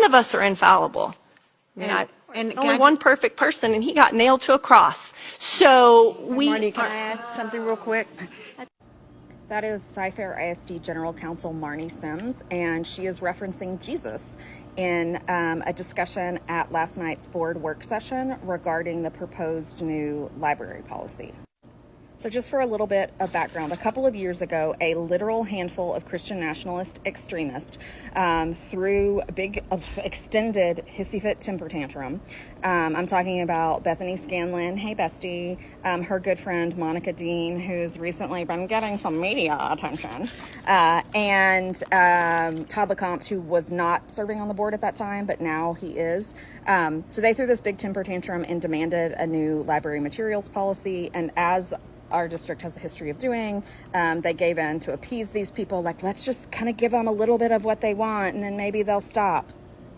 none of us are infallible. Only one perfect person, and he got nailed to a cross. So Marnie, can I add something real quick? That is Cy-Fair ISD General Counsel Marnie Sims, and she is referencing Jesus in a discussion at last night's board work session regarding the proposed new library policy. So just for a little bit of background, a couple of years ago, a literal handful of Christian nationalist extremists threw a big, extended hissy fit temper tantrum. I'm talking about Bethany Scanlon, hey bestie, her good friend Monica Dean, who's recently been getting some media attention, and Todd LeCompte, who was not serving on the board at that time, but now he is. So they threw this big temper tantrum and demanded a new library materials policy, and as our district has a history of doing, they gave in to appease these people, like, let's just kind of give them a little bit of what they want and then maybe they'll stop.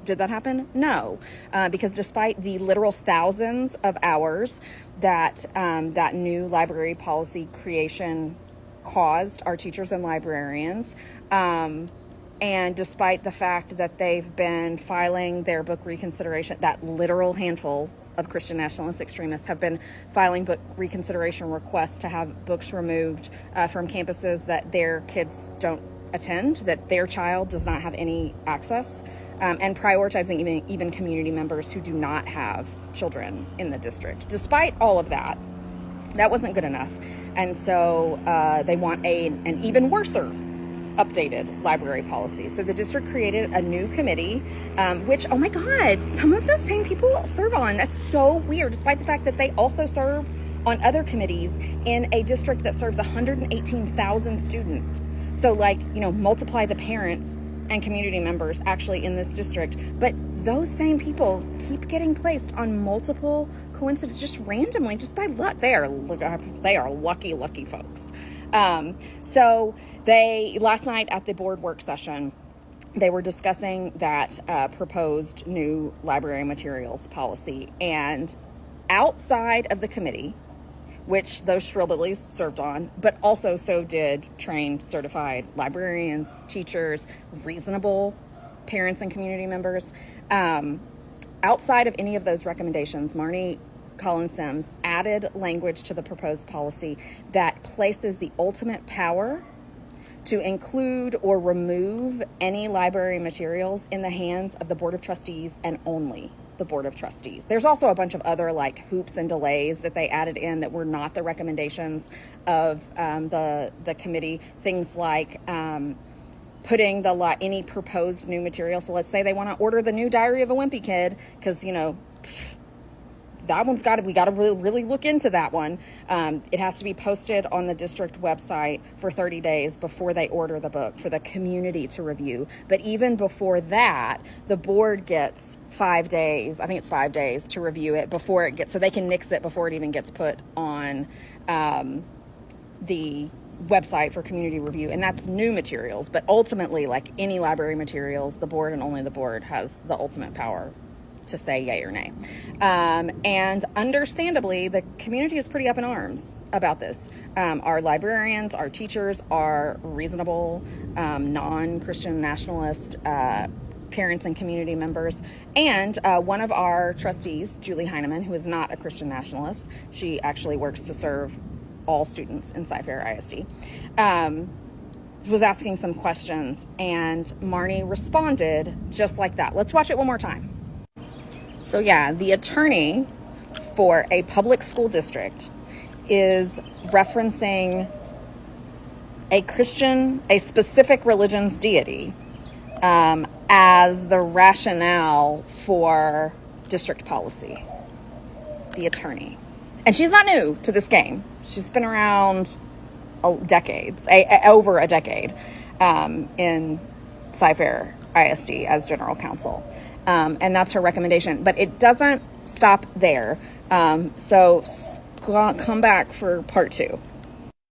Did that happen? No, because despite the literal thousands of hours that that new library policy creation caused our teachers and librarians, and despite the fact that they've been filing their book reconsideration, that literal handful of Christian nationalist extremists have been filing book reconsideration requests to have books removed from campuses that their kids don't attend, that their child does not have any access, and prioritizing even community members who do not have children in the district. Despite all of that, that wasn't good enough. And so they want an even worser updated library policy. So the district created a new committee, which, oh my God, some of those same people serve on. That's so weird, despite the fact that they also serve on other committees in a district that serves 118,000 students. So multiply the parents and community members actually in this district. But those same people keep getting placed on multiple coincidences, just randomly, just by luck. They are lucky folks. So last night at the board work session, they were discussing that proposed new library materials policy, and outside of the committee, which those shrillbillies served on, but also so did trained, certified librarians, teachers, reasonable parents and community members. Outside of any of those recommendations, Marnie Collins Sims added language to the proposed policy that places the ultimate power to include or remove any library materials in the hands of the Board of Trustees and only the Board of Trustees. There's also a bunch of other hoops and delays that they added in that were not the recommendations of the committee. Things like putting any proposed new material. So let's say they want to order the new Diary of a Wimpy Kid, because that one's we got to really look into that one. It has to be posted on the district website for 30 days before they order the book for the community to review. But even before that, the board gets 5 days. I think it's 5 days to review it before it gets, so they can nix it before it even gets put on the website for community review. And that's new materials. But ultimately, like any library materials, the board and only the board has the ultimate power to say yay or nay. And understandably, the community is pretty up in arms about this. Our librarians, our teachers are reasonable, non-Christian nationalist parents and community members. And one of our trustees, Julie Heineman, who is not a Christian nationalist, she actually works to serve all students in Cy-Fair ISD, was asking some questions, and Marnie responded just like that. Let's watch it one more time. So yeah, the attorney for a public school district is referencing a specific religion's deity as the rationale for district policy. The attorney. And she's not new to this game. She's been around decades, over a decade, in Cy-Fair ISD as general counsel. And that's her recommendation. But it doesn't stop there. So come back for part 2.